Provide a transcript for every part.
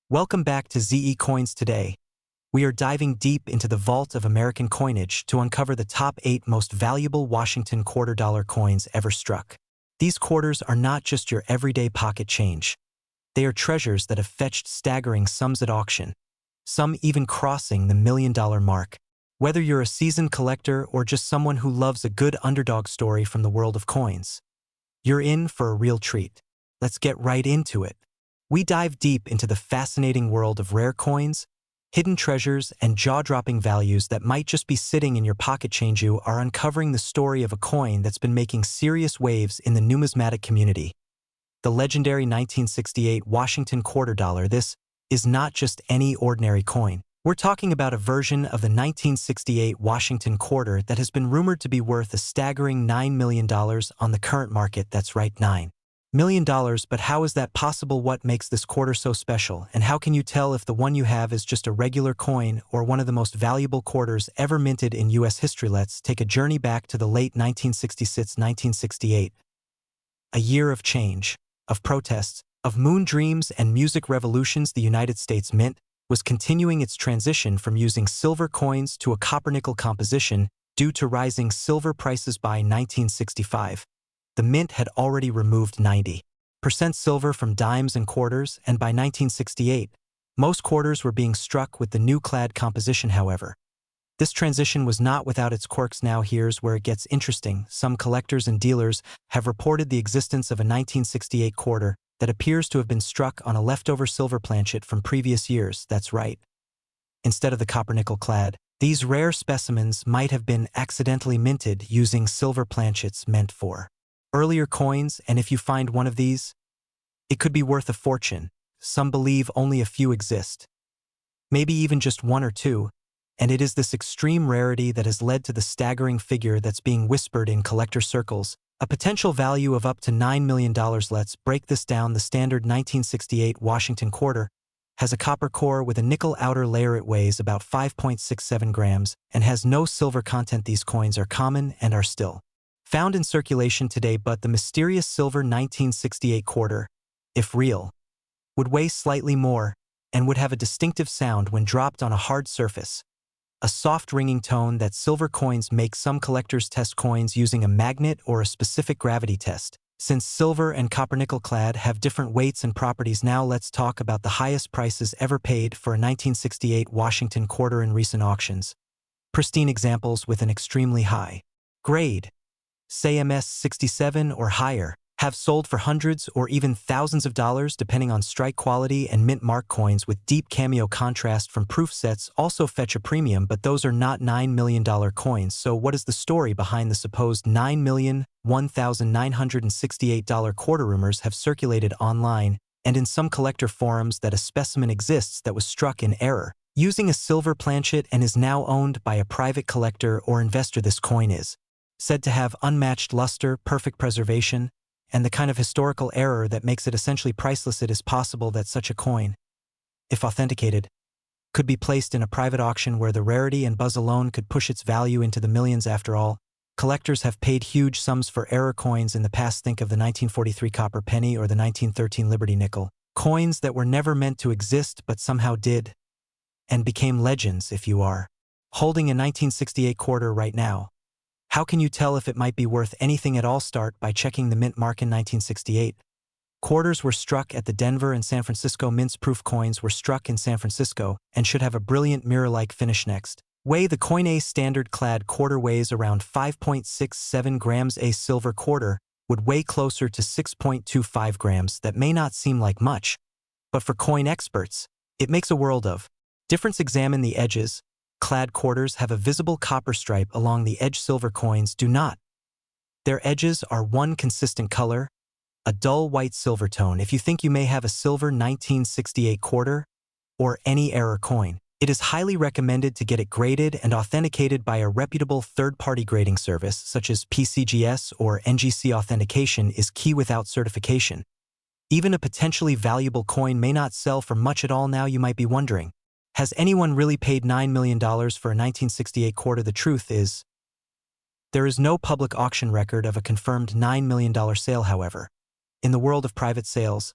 Welcome back to ZE Coins today. We are diving deep into the vault of American coinage to uncover the top 8 most valuable Washington quarter-dollar coins ever struck. These quarters are not just your everyday pocket change. They are treasures that have fetched staggering sums at auction, some even crossing the $1 million mark. Whether you're a seasoned collector or just someone who loves a good underdog story from the world of coins, you're in for a real treat. Let's get right into it. We dive deep into the fascinating world of rare coins, hidden treasures, and jaw-dropping values that might just be sitting in your pocket change. You are uncovering the story of a coin that's been making serious waves in the numismatic community. The legendary 1968 Washington quarter dollar. This is not just any ordinary coin. We're talking about a version of the 1968 Washington quarter that has been rumored to be worth a staggering $9 million on the current market. That's right, $9 million, but how is that possible? What makes this quarter so special, and how can you tell if the one you have is just a regular coin or one of the most valuable quarters ever minted in U.S. history? Let's take a journey back to the late 1966-1968. A year of change, of protests, of moon dreams and music revolutions. The United States Mint was continuing its transition from using silver coins to a copper-nickel composition due to rising silver prices. By 1965, the Mint had already removed 90% silver from dimes and quarters, and by 1968, most quarters were being struck with the new clad composition. However, this transition was not without its quirks. Now here's where it gets interesting. Some collectors and dealers have reported the existence of a 1968 quarter that appears to have been struck on a leftover silver planchet from previous years. That's right. Instead of the copper-nickel clad, these rare specimens might have been accidentally minted using silver planchets meant for earlier coins, and if you find one of these, it could be worth a fortune. Some believe only a few exist, maybe even just one or two, and it is this extreme rarity that has led to the staggering figure that's being whispered in collector circles, a potential value of up to $9 million. Let's break this down. The standard 1968 Washington quarter has a copper core with a nickel outer layer. It weighs about 5.67 grams and has no silver content. These coins are common and are still found in circulation today, but the mysterious silver 1968 quarter, if real, would weigh slightly more and would have a distinctive sound when dropped on a hard surface, a soft ringing tone that silver coins make. Some collectors test coins using a magnet or a specific gravity test, since silver and copper-nickel clad have different weights and properties. Now let's talk about the highest prices ever paid for a 1968 Washington quarter in recent auctions. Pristine examples with an extremely high grade, say MS-67 or higher, have sold for hundreds or even thousands of dollars depending on strike quality, and mint mark coins with deep cameo contrast from proof sets also fetch a premium, but those are not $9 million coins. So what is the story behind the supposed $9,001,968 quarter? Rumors have circulated online and in some collector forums that a specimen exists that was struck in error using a silver planchet and is now owned by a private collector or investor. This coin is said to have unmatched luster, perfect preservation, and the kind of historical error that makes it essentially priceless. It is possible that such a coin, if authenticated, could be placed in a private auction where the rarity and buzz alone could push its value into the millions. After all, collectors have paid huge sums for error coins in the past. Think of the 1943 copper penny or the 1913 Liberty nickel, coins that were never meant to exist but somehow did, and became legends. If you are holding a 1968 quarter right now, how can you tell if it might be worth anything at all? Start by checking the mint mark. In 1968, quarters were struck at the Denver and San Francisco mints. Proof coins were struck in San Francisco and should have a brilliant mirror-like finish. Next, weigh. The coin. A standard clad quarter weighs around 5.67 grams. A silver quarter would weigh closer to 6.25 grams. That may not seem like much, but for coin experts, it makes a world of difference. Examine the edges. Clad quarters have a visible copper stripe along the edge. Silver coins do not. Their edges are one consistent color, a dull white silver tone. If you think you may have a silver 1968 quarter or any error coin, it is highly recommended to get it graded and authenticated by a reputable third-party grading service such as PCGS or NGC. Authentication is key. Without certification, even a potentially valuable coin may not sell for much at all. Now you might be wondering, has anyone really paid $9 million for a 1968 quarter? The truth is, there is no public auction record of a confirmed $9 million sale. However, in the world of private sales,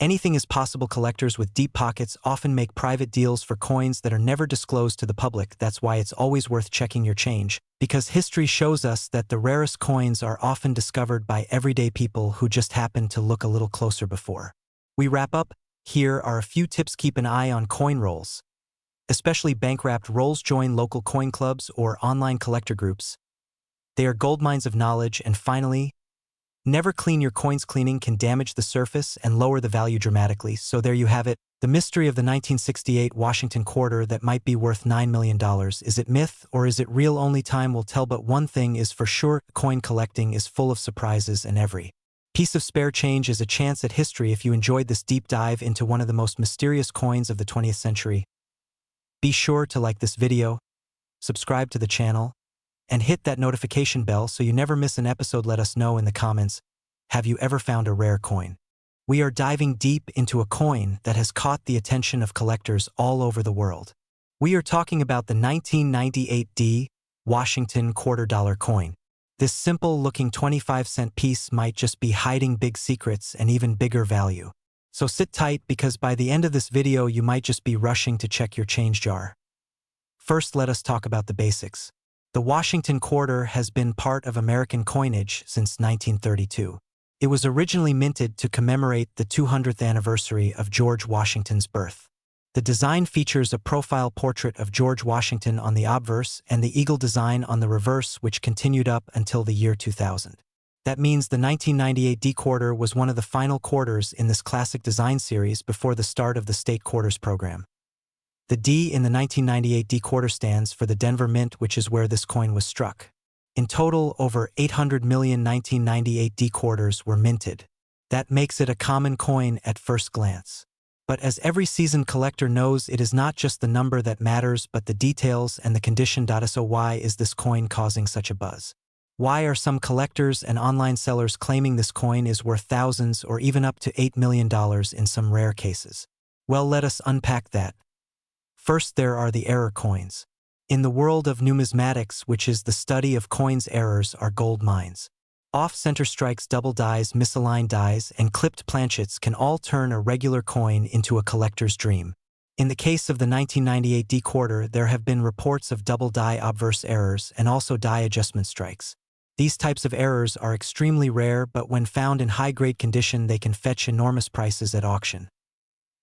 Anything is possible. Collectors with deep pockets often make private deals for coins that are never disclosed to the public. That's why it's always worth checking your change, because history shows us that the rarest coins are often discovered by everyday people who just happened to look a little closer before. We wrap up. Here are a few tips. Keep an eye on coin rolls, especially bank-wrapped rolls. Join local coin clubs or online collector groups. They are goldmines of knowledge. And finally, never clean your coins. Cleaning can damage the surface and lower the value dramatically. So there you have it, the mystery of the 1968 Washington quarter that might be worth $9 million. Is it myth or is it real? Only time will tell, but one thing is for sure, coin collecting is full of surprises, and every piece of spare change is a chance at history. If you enjoyed this deep dive into one of the most mysterious coins of the 20th century, be sure to like this video, subscribe to the channel, and hit that notification bell so you never miss an episode. Let us know in the comments, have you ever found a rare coin? We are diving deep into a coin that has caught the attention of collectors all over the world. We are talking about the 1998 D Washington $quarter coin. This simple-looking 25-cent piece might just be hiding big secrets and even bigger value. So sit tight, because by the end of this video you might just be rushing to check your change jar. First, let us talk about the basics. The Washington quarter has been part of American coinage since 1932. It was originally minted to commemorate the 200th anniversary of George Washington's birth. The design features a profile portrait of George Washington on the obverse and the eagle design on the reverse, which continued up until the year 2000. That means the 1998 D quarter was one of the final quarters in this classic design series before the start of the state quarters program. The D in the 1998 D quarter stands for the Denver Mint, which is where this coin was struck. In total, over 800 million 1998 D quarters were minted. That makes it a common coin at first glance. But as every seasoned collector knows, it is not just the number that matters, but the details and the condition. So why is this coin causing such a buzz? Why are some collectors and online sellers claiming this coin is worth thousands or even up to $8 million in some rare cases? Well, let us unpack that. First, there are the error coins. In the world of numismatics, which is the study of coins, errors are gold mines. Off-center strikes, double dies, misaligned dies, and clipped planchets can all turn a regular coin into a collector's dream. In the case of the 1998 D quarter, there have been reports of double die obverse errors and also die adjustment strikes. These types of errors are extremely rare, but when found in high-grade condition, they can fetch enormous prices at auction.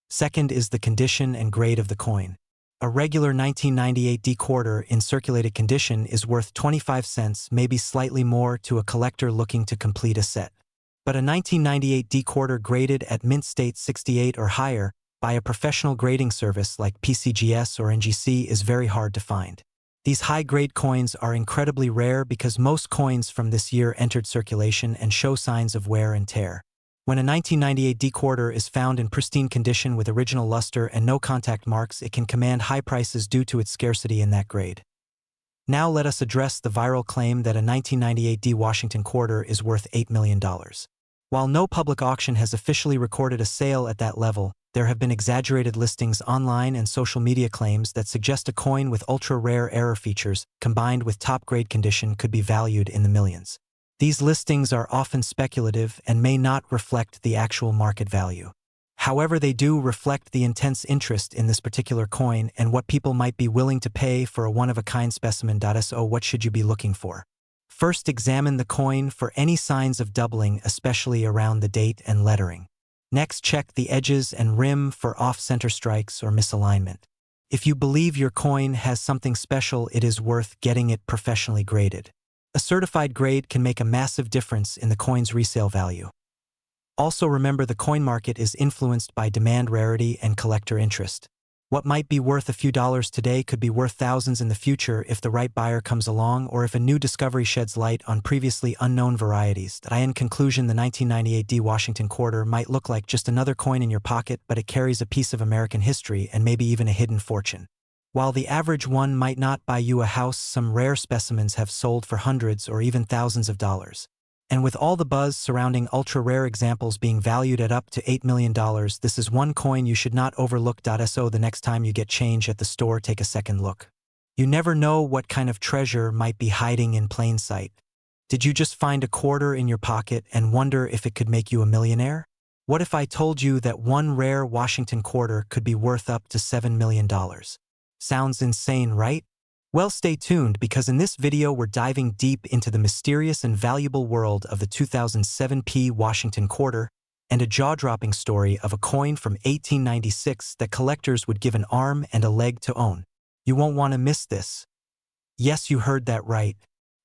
Second is the condition and grade of the coin. A regular 1998 D quarter in circulated condition is worth 25 cents, maybe slightly more, to a collector looking to complete a set. But a 1998 D quarter graded at mint state 68 or higher by a professional grading service like PCGS or NGC is very hard to find. These high-grade coins are incredibly rare because most coins from this year entered circulation and show signs of wear and tear. When a 1998 D quarter is found in pristine condition with original luster and no contact marks, it can command high prices due to its scarcity in that grade. Now let us address the viral claim that a 1998 D Washington quarter is worth $8 million. While no public auction has officially recorded a sale at that level, there have been exaggerated listings online and social media claims that suggest a coin with ultra-rare error features, combined with top-grade condition, could be valued in the millions. These listings are often speculative and may not reflect the actual market value. However, they do reflect the intense interest in this particular coin and what people might be willing to pay for a one-of-a-kind specimen. So what should you be looking for? First, examine the coin for any signs of doubling, especially around the date and lettering. Next, check the edges and rim for off-center strikes or misalignment. If you believe your coin has something special, it is worth getting it professionally graded. A certified grade can make a massive difference in the coin's resale value. Also remember, the coin market is influenced by demand, rarity, and collector interest. What might be worth a few dollars today could be worth thousands in the future if the right buyer comes along or if a new discovery sheds light on previously unknown varieties. In conclusion, the 1998 D Washington quarter might look like just another coin in your pocket, but it carries a piece of American history and maybe even a hidden fortune. While the average one might not buy you a house, some rare specimens have sold for hundreds or even thousands of dollars. And with all the buzz surrounding ultra-rare examples being valued at up to $8 million, this is one coin you should not overlook. So the next time you get change at the store, take a second look. You never know what kind of treasure might be hiding in plain sight. Did you just find a quarter in your pocket and wonder if it could make you a millionaire? What if I told you that one rare Washington quarter could be worth up to $7 million? Sounds insane, right? Well, stay tuned because in this video we're diving deep into the mysterious and valuable world of the 2007 Washington quarter and a jaw-dropping story of a coin from 1896 that collectors would give an arm and a leg to own. You won't want to miss this. Yes, you heard that right.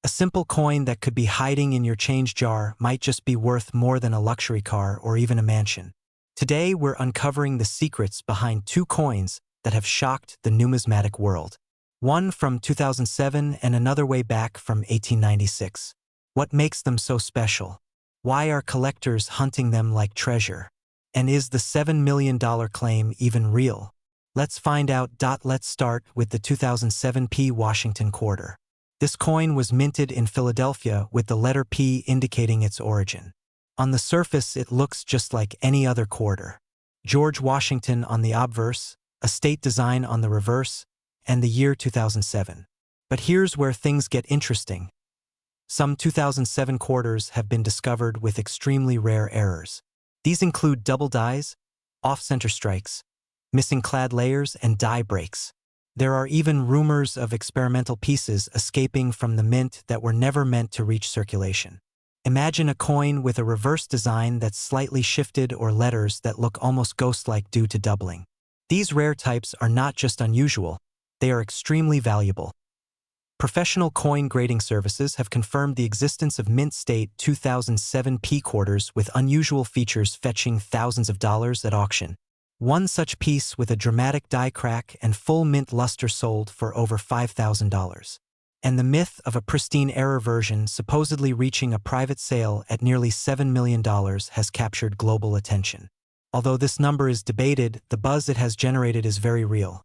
A simple coin that could be hiding in your change jar might just be worth more than a luxury car or even a mansion. Today we're uncovering the secrets behind two coins that have shocked the numismatic world. One from 2007 and another way back from 1896. What makes them so special? Why are collectors hunting them like treasure? And is the $7 million claim even real? Let's find out. Let's start with the 2007 Washington quarter. This coin was minted in Philadelphia with the letter P indicating its origin. On the surface, it looks just like any other quarter. George Washington on the obverse, a state design on the reverse, and the year 2007. But here's where things get interesting. Some 2007 quarters have been discovered with extremely rare errors. These include double dies, off-center strikes, missing clad layers, and die breaks. There are even rumors of experimental pieces escaping from the mint that were never meant to reach circulation. Imagine a coin with a reverse design that's slightly shifted or letters that look almost ghost-like due to doubling. These rare types are not just unusual, they are extremely valuable. Professional coin grading services have confirmed the existence of mint state 2007 quarters with unusual features fetching thousands of dollars at auction. One such piece with a dramatic die crack and full mint luster sold for over $5,000. And the myth of a pristine error version supposedly reaching a private sale at nearly $7 million has captured global attention. Although this number is debated, the buzz it has generated is very real.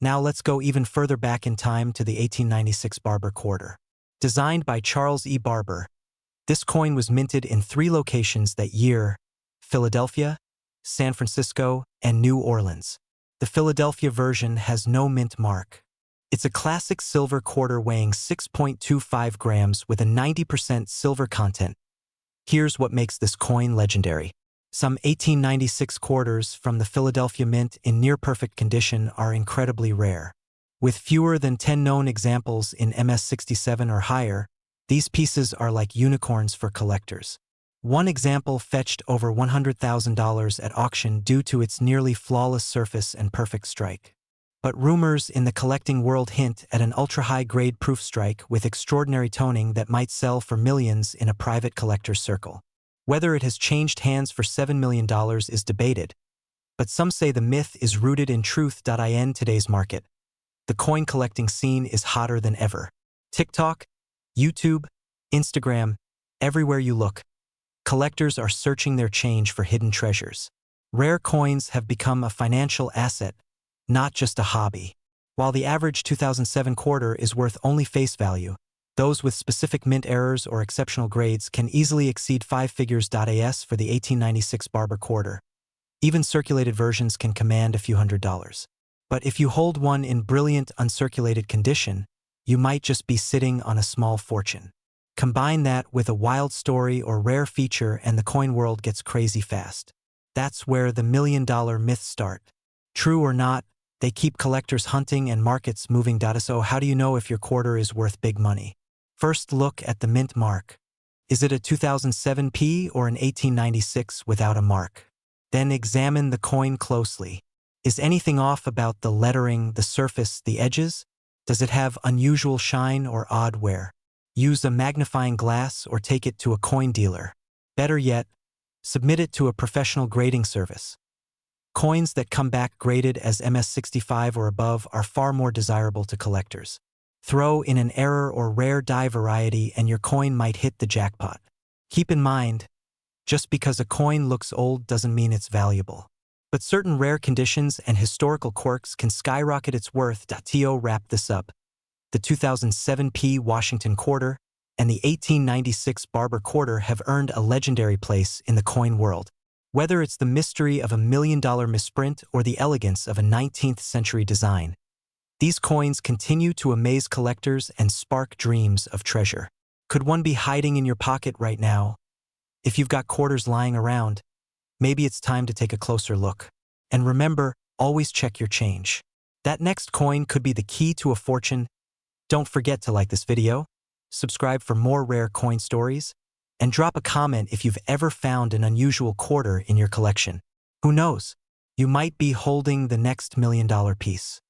Now let's go even further back in time to the 1896 Barber quarter. Designed by Charles E. Barber, this coin was minted in 3 locations that year: Philadelphia, San Francisco, and New Orleans. The Philadelphia version has no mint mark. It's a classic silver quarter weighing 6.25 grams with a 90% silver content. Here's what makes this coin legendary. Some 1896 quarters from the Philadelphia Mint in near-perfect condition are incredibly rare. With fewer than 10 known examples in MS67 or higher, these pieces are like unicorns for collectors. One example fetched over $100,000 at auction due to its nearly flawless surface and perfect strike. But rumors in the collecting world hint at an ultra-high-grade proof strike with extraordinary toning that might sell for millions in a private collector's circle. Whether it has changed hands for $7 million is debated, but some say the myth is rooted in truth. In today's market, the coin collecting scene is hotter than ever. TikTok, YouTube, Instagram, everywhere you look, collectors are searching their change for hidden treasures. Rare coins have become a financial asset, not just a hobby. While the average 2007 quarter is worth only face value, those with specific mint errors or exceptional grades can easily exceed 5 figures. As for the 1896 Barber quarter, even circulated versions can command a few $100s. But if you hold one in brilliant uncirculated condition, you might just be sitting on a small fortune. Combine that with a wild story or rare feature and the coin world gets crazy fast. That's where the $1 million myths start. True or not, they keep collectors hunting and markets moving. So how do you know if your quarter is worth big money? First, look at the mint mark. Is it a 2007 or an 1896 without a mark? Then examine the coin closely. Is anything off about the lettering, the surface, the edges? Does it have unusual shine or odd wear? Use a magnifying glass or take it to a coin dealer. Better yet, submit it to a professional grading service. Coins that come back graded as MS65 or above are far more desirable to collectors. Throw in an error or rare die variety and your coin might hit the jackpot. Keep in mind, just because a coin looks old doesn't mean it's valuable. But certain rare conditions and historical quirks can skyrocket its worth. To wrap this up, the 2007 Washington quarter and the 1896 Barber quarter have earned a legendary place in the coin world. Whether it's the mystery of a $1 million misprint or the elegance of a 19th century design, these coins continue to amaze collectors and spark dreams of treasure. Could one be hiding in your pocket right now? If you've got quarters lying around, maybe it's time to take a closer look. And remember, always check your change. That next coin could be the key to a fortune. Don't forget to like this video, subscribe for more rare coin stories, and drop a comment if you've ever found an unusual quarter in your collection. Who knows? You might be holding the next $1 million piece.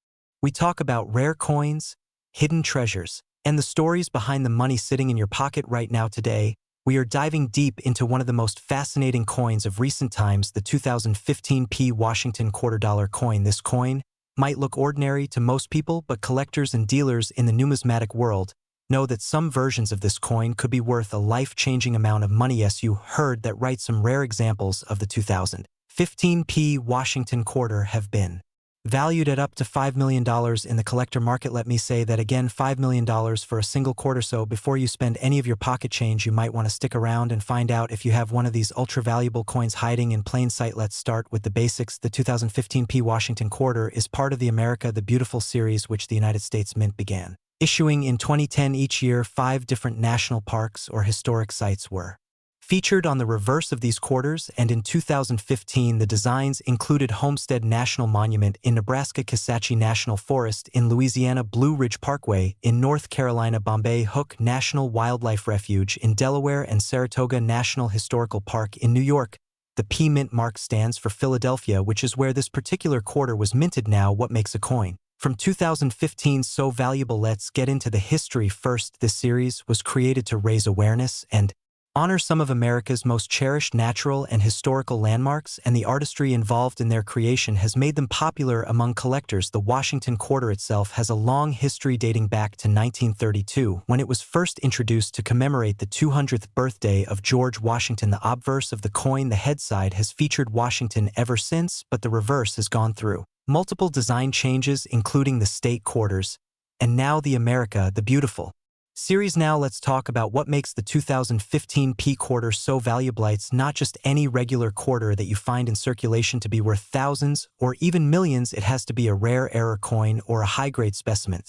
We talk about rare coins, hidden treasures, and the stories behind the money sitting in your pocket right now. Today, we are diving deep into one of the most fascinating coins of recent times, the 2015 Washington $quarter coin. This coin might look ordinary to most people, but collectors and dealers in the numismatic world know that some versions of this coin could be worth a life-changing amount of money. Yes, you heard that right. Some rare examples of the 2015 Washington quarter have been valued at up to $5 million in the collector market. Let me say that again, $5 million for a single quarter. So before you spend any of your pocket change, you might want to stick around and find out if you have one of these ultra-valuable coins hiding in plain sight. Let's start with the basics. The 2015 Washington quarter is part of the America the Beautiful series, which the United States Mint began issuing in 2010. Each year, 5 different national parks or historic sites were featured on the reverse of these quarters, and in 2015 the designs included Homestead National Monument in Nebraska, Kisatchie National Forest in Louisiana, Blue Ridge Parkway in North Carolina, Bombay Hook National Wildlife Refuge in Delaware, and Saratoga National Historical Park in New York. The P Mint mark stands for Philadelphia, which is where this particular quarter was minted. Now, what makes a coin from 2015 so valuable? Let's get into the history first. This series was created to raise awareness and honor some of America's most cherished natural and historical landmarks, and the artistry involved in their creation has made them popular among collectors. The Washington quarter itself has a long history dating back to 1932, when it was first introduced to commemorate the 200th birthday of George Washington. The obverse of the coin, the head side, has featured Washington ever since, but the reverse has gone through multiple design changes, including the state quarters, and now the America the Beautiful series. Now let's talk about what makes the 2015 quarter so valuable. It's not just any regular quarter that you find in circulation to be worth thousands or even millions. It has to be a rare error coin or a high-grade specimen.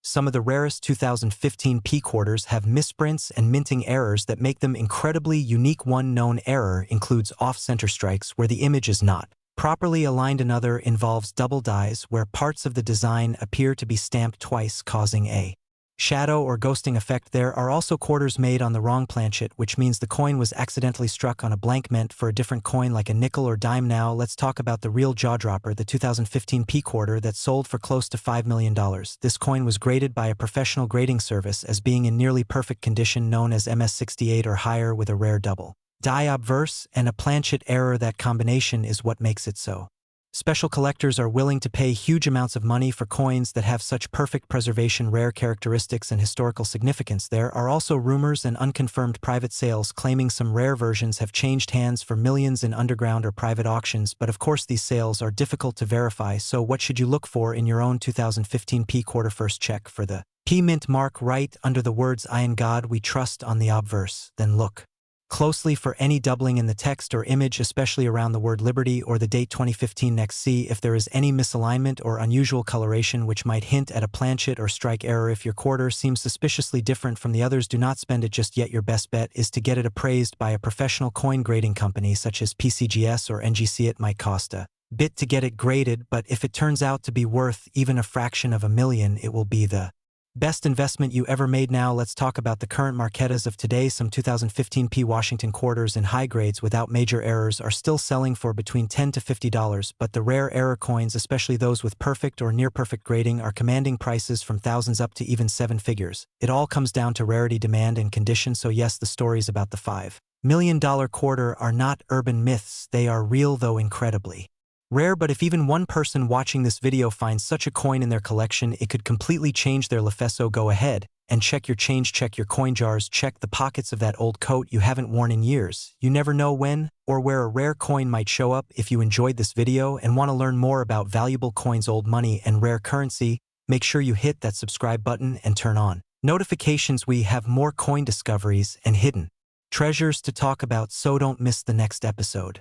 Some of the rarest 2015 quarters have misprints and minting errors that make them incredibly unique. One known error includes off-center strikes where the image is not properly aligned. Another involves double dies where parts of the design appear to be stamped twice, causing a shadow or ghosting effect. There are also quarters made on the wrong planchet, which means the coin was accidentally struck on a blank meant for a different coin like a nickel or dime. Now let's talk about the real jaw-dropper, the 2015 quarter that sold for close to $5 million. This coin was graded by a professional grading service as being in nearly perfect condition, known as MS68 or higher, with a rare double die obverse and a planchet error. That combination is what makes it so special. Collectors are willing to pay huge amounts of money for coins that have such perfect preservation, rare characteristics, and historical significance. There are also rumors and unconfirmed private sales claiming some rare versions have changed hands for millions in underground or private auctions, but of course these sales are difficult to verify. So what should you look for in your own 2015 quarter? First, check for the P Mint mark right under the words "I in God We Trust" on the obverse. Then look closely for any doubling in the text or image, especially around the word Liberty or the date 2015. Next, see if there is any misalignment or unusual coloration which might hint at a planchet or strike error. If your quarter seems suspiciously different from the others, do not spend it just yet. Your best bet is to get it appraised by a professional coin grading company such as PCGS or NGC. It might cost a bit to get it graded, but if it turns out to be worth even a fraction of $1 million, it will be the best investment you ever made. Now let's talk about the current marketas of today. Some 2015 Washington quarters in high grades without major errors are still selling for between $10 to $50, but the rare error coins, especially those with perfect or near-perfect grading, are commanding prices from thousands up to even 7 figures. It all comes down to rarity, demand, and condition. So yes, the stories about the $5 million quarter are not urban myths. They are real, though incredibly rare. But if even one person watching this video finds such a coin in their collection, it could completely change their life. So go ahead and check your change, check your coin jars, check the pockets of that old coat you haven't worn in years. You never know when or where a rare coin might show up. If you enjoyed this video and want to learn more about valuable coins, old money, and rare currency, make sure you hit that subscribe button and turn on notifications. We have more coin discoveries and hidden treasures to talk about, so don't miss the next episode.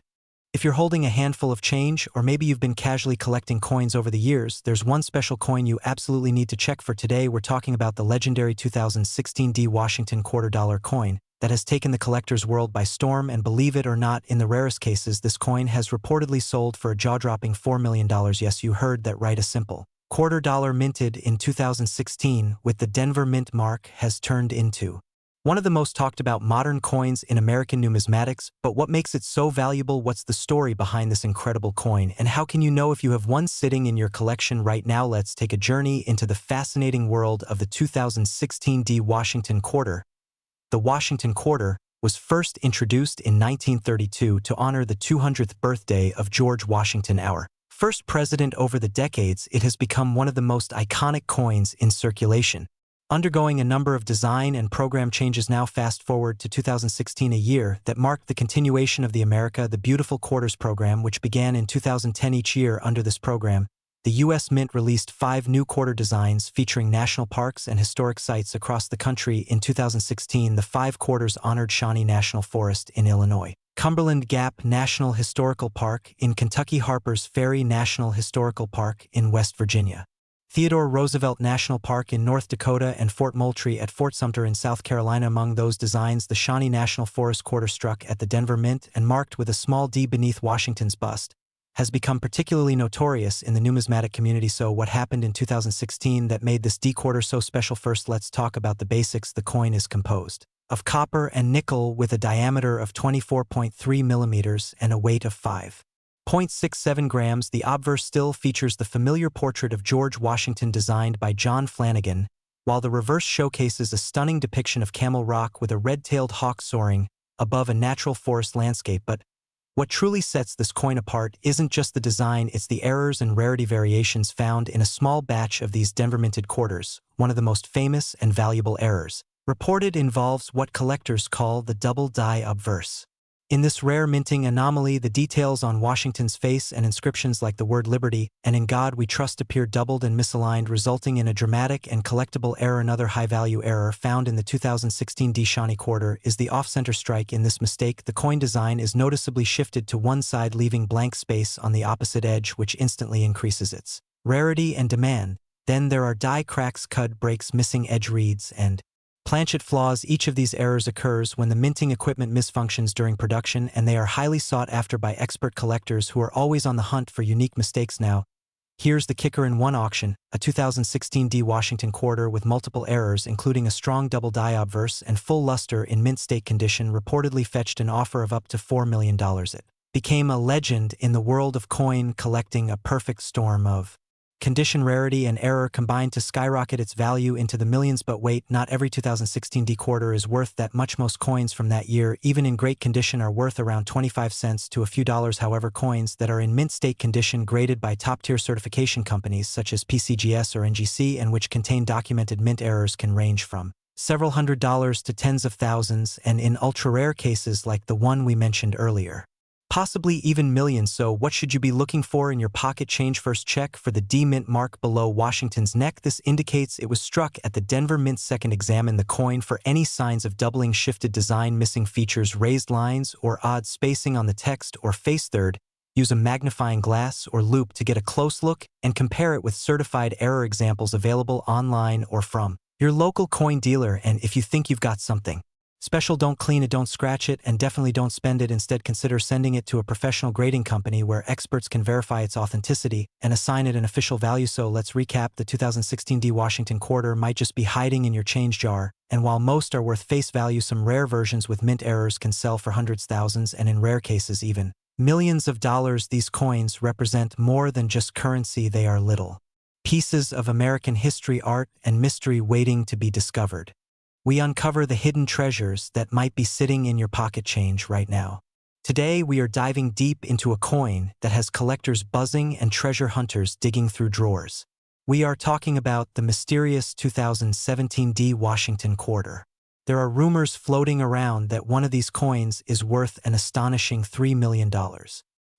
If you're holding a handful of change, or maybe you've been casually collecting coins over the years, there's one special coin you absolutely need to check for today. We're talking about the legendary 2016 Washington $quarter coin. that has taken the collector's world by storm, and believe it or not, in the rarest cases, this coin has reportedly sold for a jaw-dropping $4 million. Yes, you heard that right. A simple $250 minted in 2016 with the Denver Mint mark has turned into one of the most talked about modern coins in American numismatics. But what makes it so valuable? What's the story behind this incredible coin? And how can you know if you have one sitting in your collection right now? Let's take a journey into the fascinating world of the 2016 D Washington Quarter. The Washington Quarter was first introduced in 1932 to honor the 200th birthday of George Washington, our first president. Over the decades, it has become one of the most iconic coins in circulation, undergoing a number of design and program changes. Now fast forward to 2016, a year that marked the continuation of the America the Beautiful Quarters program, which began in 2010. Each year under this program, the U.S. Mint released 5 new quarter designs featuring national parks and historic sites across the country. In 2016, the 5 quarters honored Shawnee National Forest in Illinois, Cumberland Gap National Historical Park in Kentucky, Harper's Ferry National Historical Park in West Virginia, Theodore Roosevelt National Park in North Dakota, and Fort Moultrie at Fort Sumter in South Carolina. Among those designs, the Shawnee National Forest quarter, struck at the Denver Mint and marked with a small D beneath Washington's bust, has become particularly notorious in the numismatic community. So what happened in 2016 that made this D quarter so special? First, let's talk about the basics. The coin is composed of copper and nickel with a diameter of 24.3 millimeters and a weight of 5.67 grams. The obverse still features the familiar portrait of George Washington designed by John Flanagan, while the reverse showcases a stunning depiction of Camel Rock with a red-tailed hawk soaring above a natural forest landscape. But what truly sets this coin apart isn't just the design, it's the errors and rarity variations found in a small batch of these Denver minted quarters. One of the most famous and valuable errors reported involves what collectors call the double die obverse. In this rare minting anomaly, the details on Washington's face and inscriptions like the word Liberty and In God We Trust appear doubled and misaligned, resulting in a dramatic and collectible error. Another high-value error found in the 2016 D Shawnee quarter is the off-center strike. In this mistake, the coin design is noticeably shifted to one side, leaving blank space on the opposite edge, which instantly increases its rarity and demand. Then there are die cracks, cut breaks, missing edge reads, and planchet flaws. Each of these errors occurs when the minting equipment misfunctions during production, and they are highly sought after by expert collectors who are always on the hunt for unique mistakes. Now, here's the kicker. In one auction, a 2016 D Washington quarter with multiple errors, including a strong double die obverse and full luster in mint state condition, reportedly fetched an offer of up to $4 million. It became a legend in the world of coin collecting, a perfect storm of condition, rarity, and error combined to skyrocket its value into the millions. But wait, not every 2016 D quarter is worth that much. Most coins from that year, even in great condition, are worth around 25 cents to a few dollars. However, coins that are in mint state condition, graded by top-tier certification companies such as PCGS or NGC, and which contain documented mint errors, can range from several $100s to tens of thousands, and in ultra-rare cases like the one we mentioned earlier, possibly even millions. So what should you be looking for in your pocket change? First, check for the D Mint mark below Washington's neck. This indicates it was struck at the Denver Mint. Second, examine the coin for any signs of doubling, shifted design, missing features, raised lines, or odd spacing on the text or face. Third, use a magnifying glass or loupe to get a close look and compare it with certified error examples available online or from your local coin dealer. And if you think you've got something special, don't clean it, don't scratch it, and definitely don't spend it. Instead, consider sending it to a professional grading company where experts can verify its authenticity and assign it an official value. So let's recap. The 2016 D Washington quarter might just be hiding in your change jar, and while most are worth face value, some rare versions with mint errors can sell for hundreds, thousands, and in rare cases even millions of dollars. These coins represent more than just currency. They are little pieces of American history, art, and mystery waiting to be discovered. We uncover the hidden treasures that might be sitting in your pocket change right now. Today, we are diving deep into a coin that has collectors buzzing and treasure hunters digging through drawers. We are talking about the mysterious 2017 D Washington quarter. There are rumors floating around that one of these coins is worth an astonishing $3 million.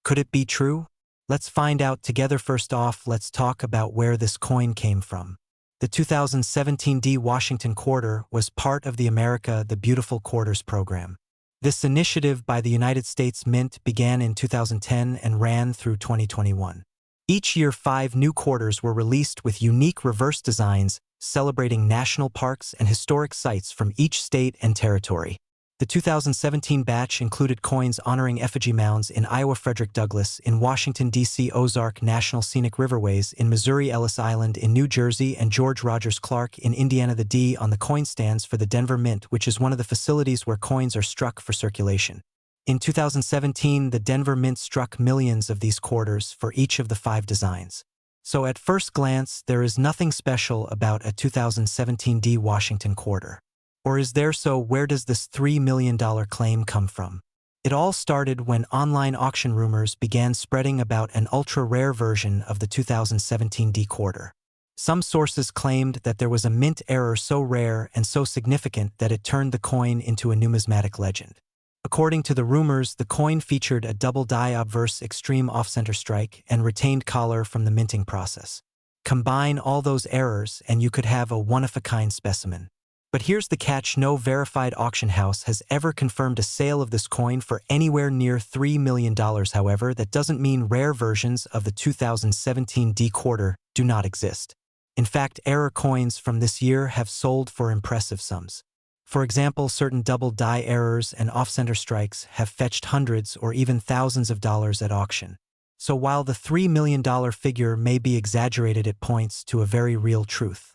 Could it be true? Let's find out together. First off, let's talk about where this coin came from. The 2017 D Washington quarter was part of the America the Beautiful Quarters program. This initiative by the United States Mint began in 2010 and ran through 2021. Each year, 5 new quarters were released with unique reverse designs celebrating national parks and historic sites from each state and territory. The 2017 batch included coins honoring effigy mounds in Iowa Frederick Douglass, in Washington, D.C. Ozark National Scenic Riverways, in Missouri Ellis Island, in New Jersey, and George Rogers Clark in Indiana. The D on the coin stands for the Denver Mint, which is one of the facilities where coins are struck for circulation. In 2017, the Denver Mint struck millions of these quarters for each of the 5 designs. So at first glance, there is nothing special about a 2017 D Washington quarter. Or is there? So where does this $3 million claim come from? It all started when online auction rumors began spreading about an ultra-rare version of the 2017 D quarter. Some sources claimed that there was a mint error so rare and so significant that it turned the coin into a numismatic legend. According to the rumors, the coin featured a double die obverse extreme off-center strike and retained collar from the minting process. Combine all those errors and you could have a one-of-a-kind specimen. But here's the catch: no verified auction house has ever confirmed a sale of this coin for anywhere near $3 million. However, that doesn't mean rare versions of the 2017 D quarter do not exist. In fact, error coins from this year have sold for impressive sums. For example, certain double die errors and off-center strikes have fetched hundreds or even thousands of dollars at auction. So while the $3 million figure may be exaggerated, it points to a very real truth.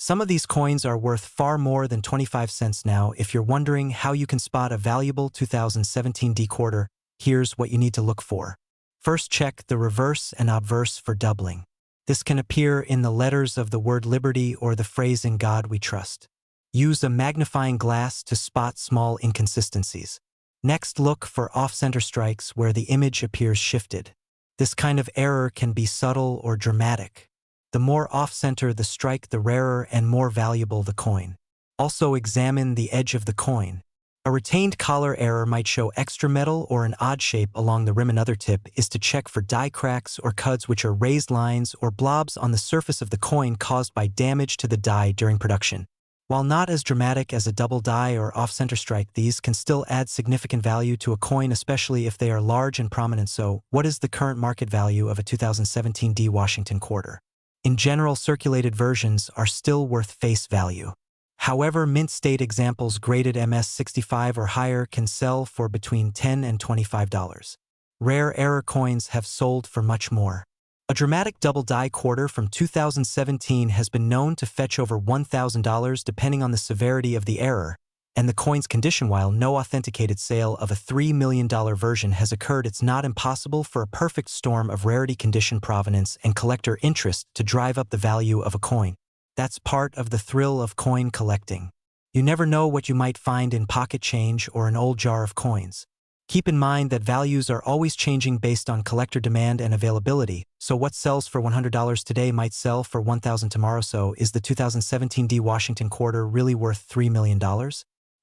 Some of these coins are worth far more than 25 cents now. If you're wondering how you can spot a valuable 2017 D quarter, here's what you need to look for. First, check the reverse and obverse for doubling. This can appear in the letters of the word liberty or the phrase "In God We Trust." Use a magnifying glass to spot small inconsistencies. Next, look for off-center strikes where the image appears shifted. This kind of error can be subtle or dramatic. The more off-center the strike, the rarer and more valuable the coin. Also, examine the edge of the coin. A retained collar error might show extra metal or an odd shape along the rim. Another tip is to check for die cracks or cuds, which are raised lines or blobs on the surface of the coin caused by damage to the die during production. While not as dramatic as a double die or off-center strike, these can still add significant value to a coin, especially if they are large and prominent. So, what is the current market value of a 2017 D Washington quarter? In general, circulated versions are still worth face value. However, mint state examples graded MS65 or higher can sell for between $10 and $25. Rare error coins have sold for much more. A dramatic double die quarter from 2017 has been known to fetch over $1,000 depending on the severity of the error and the coin's condition. While no authenticated sale of a $3 million version has occurred, it's not impossible for a perfect storm of rarity, condition, provenance, and collector interest to drive up the value of a coin. That's part of the thrill of coin collecting. You never know what you might find in pocket change or an old jar of coins. Keep in mind that values are always changing based on collector demand and availability, so what sells for $100 today might sell for $1,000 tomorrow. So, is the 2017 D Washington quarter really worth $3 million?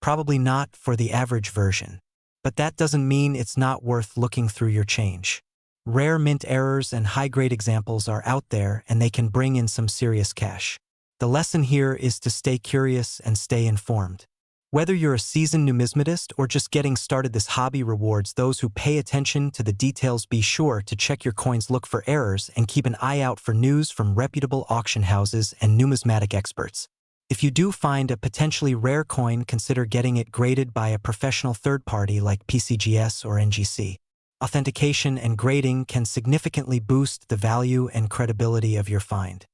Probably not for the average version. But that doesn't mean it's not worth looking through your change. Rare mint errors and high-grade examples are out there, and they can bring in some serious cash. The lesson here is to stay curious and stay informed. Whether you're a seasoned numismatist or just getting started, this hobby rewards those who pay attention to the details. Be sure to check your coins, look for errors, and keep an eye out for news from reputable auction houses and numismatic experts. If you do find a potentially rare coin, consider getting it graded by a professional third party like PCGS or NGC. Authentication and grading can significantly boost the value and credibility of your find.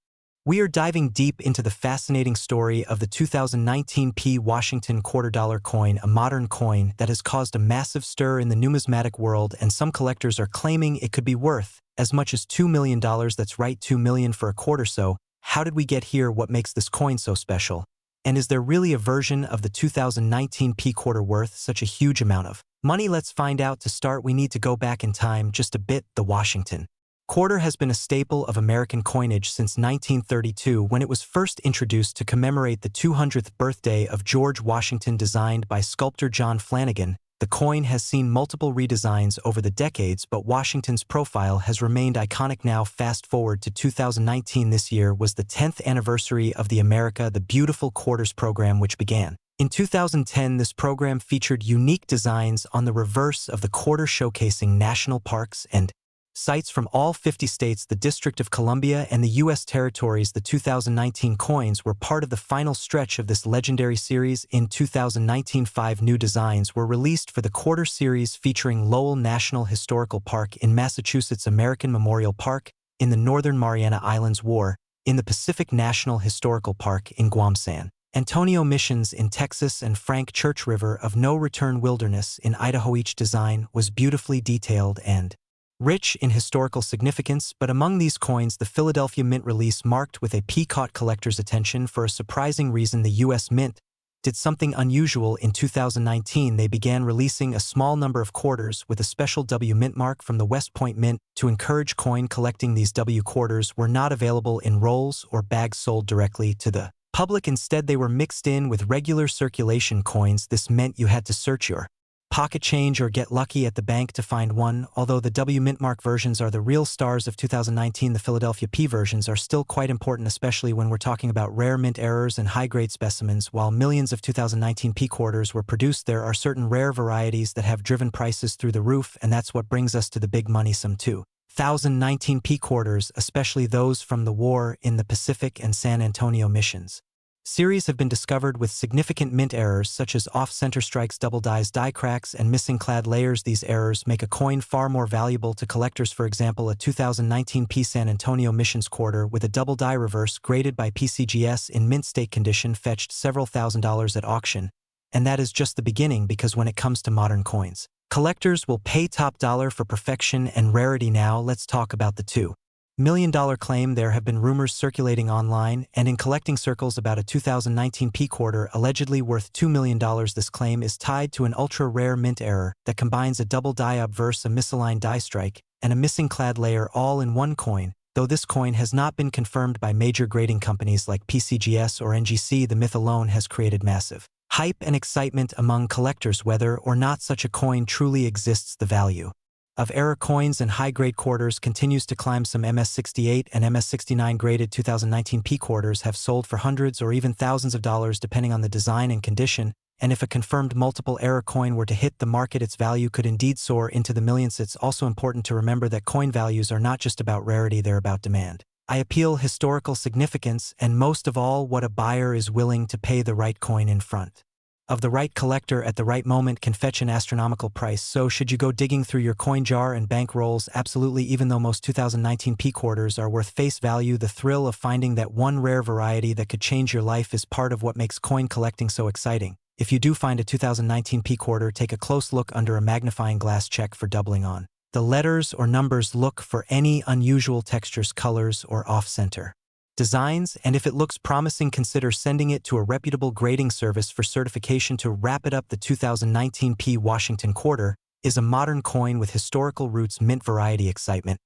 We are diving deep into the fascinating story of the 2019 P Washington quarter-dollar coin, a modern coin that has caused a massive stir in the numismatic world, and some collectors are claiming it could be worth as much as $2 million. That's right, $2 million for a quarter. So, how did we get here? What makes this coin so special? And is there really a version of the 2019 P quarter worth such a huge amount of money? Let's find out. To start, we need to go back in time just a bit. The Washington quarter has been a staple of American coinage since 1932, when it was first introduced to commemorate the 200th birthday of George Washington. Designed by sculptor John Flanagan, the coin has seen multiple redesigns over the decades, but Washington's profile has remained iconic. Now, fast forward to 2019. This year was the 10th anniversary of the America the Beautiful Quarters program, which began in 2010. This program featured unique designs on the reverse of the quarter, showcasing national parks and Sites from all 50 states, the District of Columbia, and the U.S. territories. The 2019 coins were part of the final stretch of this legendary series. In 2019, 5 new designs were released for the quarter series featuring Lowell National Historical Park in Massachusetts, American Memorial Park in the Northern Mariana Islands, War in the Pacific National Historical Park in Guam, San Antonio Missions in Texas, and Frank Church River of No Return Wilderness in Idaho. Each design was beautifully detailed and rich in historical significance, but among these coins, the Philadelphia Mint release marked with a P caught collectors' attention for a surprising reason. The U.S. Mint did something unusual in 2019. They began releasing a small number of quarters with a special W Mint mark from the West Point Mint to encourage coin collecting. These W quarters were not available in rolls or bags sold directly to the public. Instead, they were mixed in with regular circulation coins. This meant you had to search your pocket change or get lucky at the bank to find one. Although the W Mint mark versions are the real stars of 2019, the Philadelphia P versions are still quite important, especially when we're talking about rare mint errors and high-grade specimens. While millions of 2019 P quarters were produced, there are certain rare varieties that have driven prices through the roof, and that's what brings us to the big money. Some 2019 P quarters, especially those from the war in the Pacific and San Antonio Missions series, have been discovered with significant mint errors such as off-center strikes, double dies, die cracks, and missing clad layers. These errors make a coin far more valuable to collectors. For example, a 2019 P San Antonio Missions quarter with a double die reverse graded by PCGS in mint state condition fetched several $1,000s at auction. And that is just the beginning, because when it comes to modern coins, collectors will pay top dollar for perfection and rarity. Now let's talk about the $2 million claim. There have been rumors circulating online and in collecting circles about a 2019 P quarter allegedly worth $2 million. This claim is tied to an ultra-rare mint error that combines a double die obverse, a misaligned die strike, and a missing clad layer all in one coin. Though this coin has not been confirmed by major grading companies like PCGS or NGC, the myth alone has created massive hype and excitement among collectors. Whether or not such a coin truly exists, the value of error coins and high-grade quarters continues to climb. Some MS68 and MS69 graded 2019 P quarters have sold for hundreds or even thousands of dollars depending on the design and condition, and if a confirmed multiple error coin were to hit the market, its value could indeed soar into the millions. It's also important to remember that coin values are not just about rarity, they're about demand, appeal, historical significance, and most of all, what a buyer is willing to pay. The right coin in front of the right collector at the right moment can fetch an astronomical price. So should you go digging through your coin jar and bank rolls? Absolutely. Even though most 2019 P quarters are worth face value, the thrill of finding that one rare variety that could change your life is part of what makes coin collecting so exciting. If you do find a 2019 P quarter, take a close look under a magnifying glass. Check for doubling on the letters or numbers. Look for any unusual textures, colors, or off-center designs, and if it looks promising, consider sending it to a reputable grading service for certification. To wrap it up, the 2019 P Washington quarter is a modern coin with historical roots, mint variety excitement,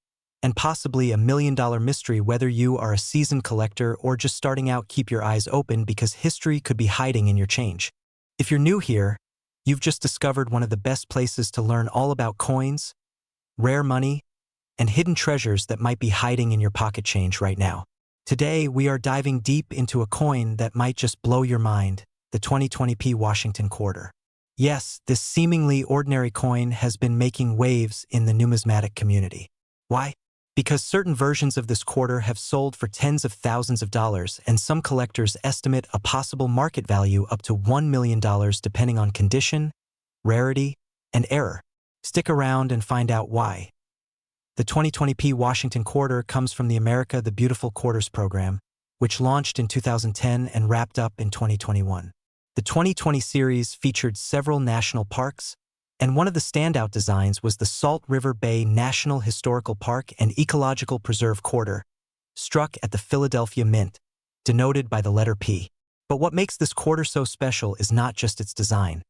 and possibly $1 million mystery. Whether you are a seasoned collector or just starting out, keep your eyes open, because history could be hiding in your change. If you're new here, you've just discovered one of the best places to learn all about coins, rare money, and hidden treasures that might be hiding in your pocket change right now. Today, we are diving deep into a coin that might just blow your mind, the 2020 P Washington quarter. Yes, this seemingly ordinary coin has been making waves in the numismatic community. Why? Because certain versions of this quarter have sold for tens of thousands of dollars, and some collectors estimate a possible market value up to $1 million depending on condition, rarity, and error. Stick around and find out why. The 2020 P Washington quarter comes from the America the Beautiful Quarters program, which launched in 2010 and wrapped up in 2021. The 2020 series featured several national parks, and one of the standout designs was the Salt River Bay National Historical Park and Ecological Preserve quarter, struck at the Philadelphia Mint, denoted by the letter P. But what makes this quarter so special is not just its design,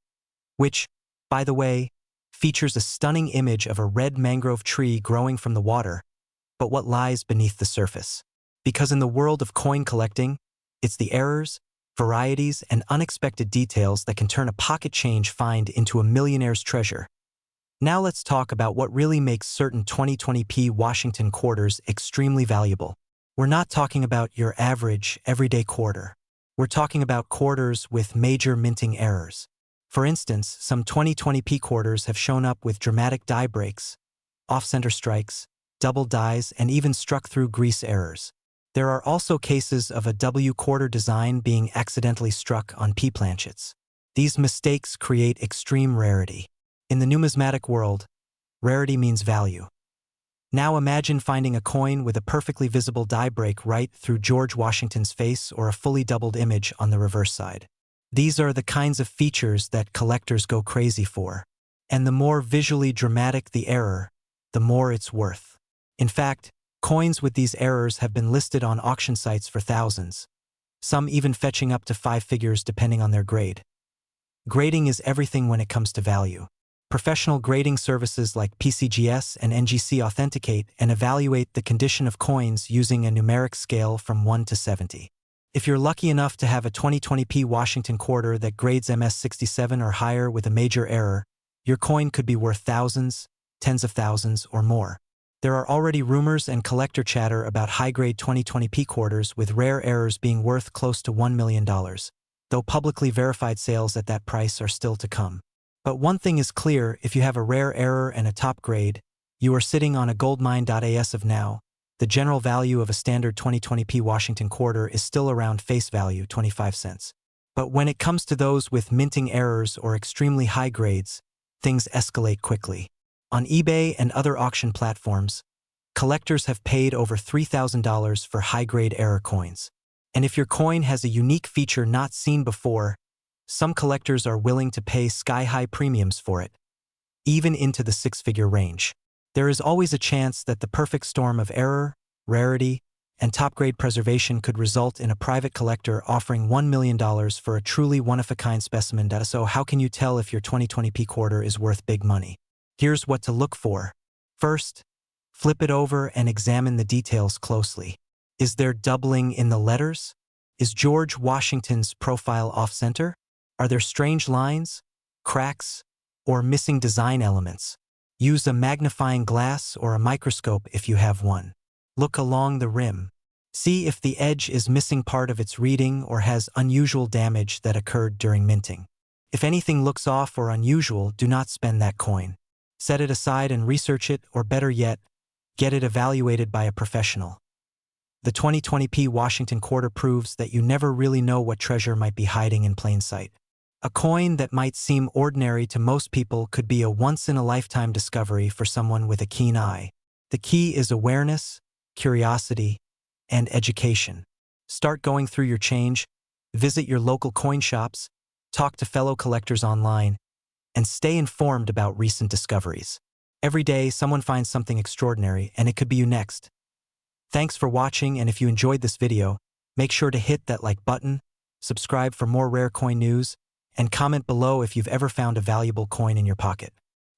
which, by the way, features a stunning image of a red mangrove tree growing from the water, but what lies beneath the surface. Because in the world of coin collecting, it's the errors, varieties, and unexpected details that can turn a pocket change find into a millionaire's treasure. Now let's talk about what really makes certain 2020 P Washington quarters extremely valuable. We're not talking about your average, everyday quarter. We're talking about quarters with major minting errors. For instance, some 2020 P quarters have shown up with dramatic die breaks, off-center strikes, double dies, and even struck through grease errors. There are also cases of a W quarter design being accidentally struck on P planchets. These mistakes create extreme rarity. In the numismatic world, rarity means value. Now imagine finding a coin with a perfectly visible die break right through George Washington's face or a fully doubled image on the reverse side. These are the kinds of features that collectors go crazy for. And the more visually dramatic the error, the more it's worth. In fact, coins with these errors have been listed on auction sites for thousands, some even fetching up to 5 figures depending on their grade. Grading is everything when it comes to value. Professional grading services like PCGS and NGC authenticate and evaluate the condition of coins using a numeric scale from 1 to 70. If you're lucky enough to have a 2020p Washington quarter that grades MS67 or higher with a major error, your coin could be worth thousands, tens of thousands, or more. There are already rumors and collector chatter about high-grade 2020p quarters with rare errors being worth close to $1 million, though publicly verified sales at that price are still to come. But one thing is clear: if you have a rare error and a top grade, you are sitting on a goldmine. As of now, the general value of a standard 2020p Washington quarter is still around face value 25 cents. But when it comes to those with minting errors or extremely high grades, things escalate quickly. On eBay and other auction platforms, collectors have paid over $3,000 for high-grade error coins. And if your coin has a unique feature not seen before, some collectors are willing to pay sky-high premiums for it, even into the 6-figure range. There is always a chance that the perfect storm of error, rarity, and top-grade preservation could result in a private collector offering $1 million for a truly one-of-a-kind specimen. So how can you tell if your 2020p quarter is worth big money? Here's what to look for. First, flip it over and examine the details closely. Is there doubling in the letters? Is George Washington's profile off-center? Are there strange lines, cracks, or missing design elements? Use a magnifying glass or a microscope if you have one. Look along the rim. See if the edge is missing part of its reading or has unusual damage that occurred during minting. If anything looks off or unusual, do not spend that coin. Set it aside and research it, or better yet, get it evaluated by a professional. The 2020p Washington quarter proves that you never really know what treasure might be hiding in plain sight. A coin that might seem ordinary to most people could be a once-in-a-lifetime discovery for someone with a keen eye. The key is awareness, curiosity, and education. Start going through your change, visit your local coin shops, talk to fellow collectors online, and stay informed about recent discoveries. Every day, someone finds something extraordinary, and it could be you next. Thanks for watching, and if you enjoyed this video, make sure to hit that like button, subscribe for more rare coin news, and comment below if you've ever found a valuable coin in your pocket.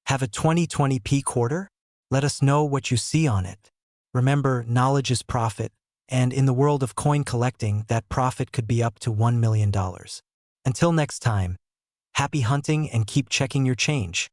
Have a 2020p quarter? Let us know what you see on it. Remember, knowledge is profit, and in the world of coin collecting, that profit could be up to $1 million. Until next time, happy hunting and keep checking your change.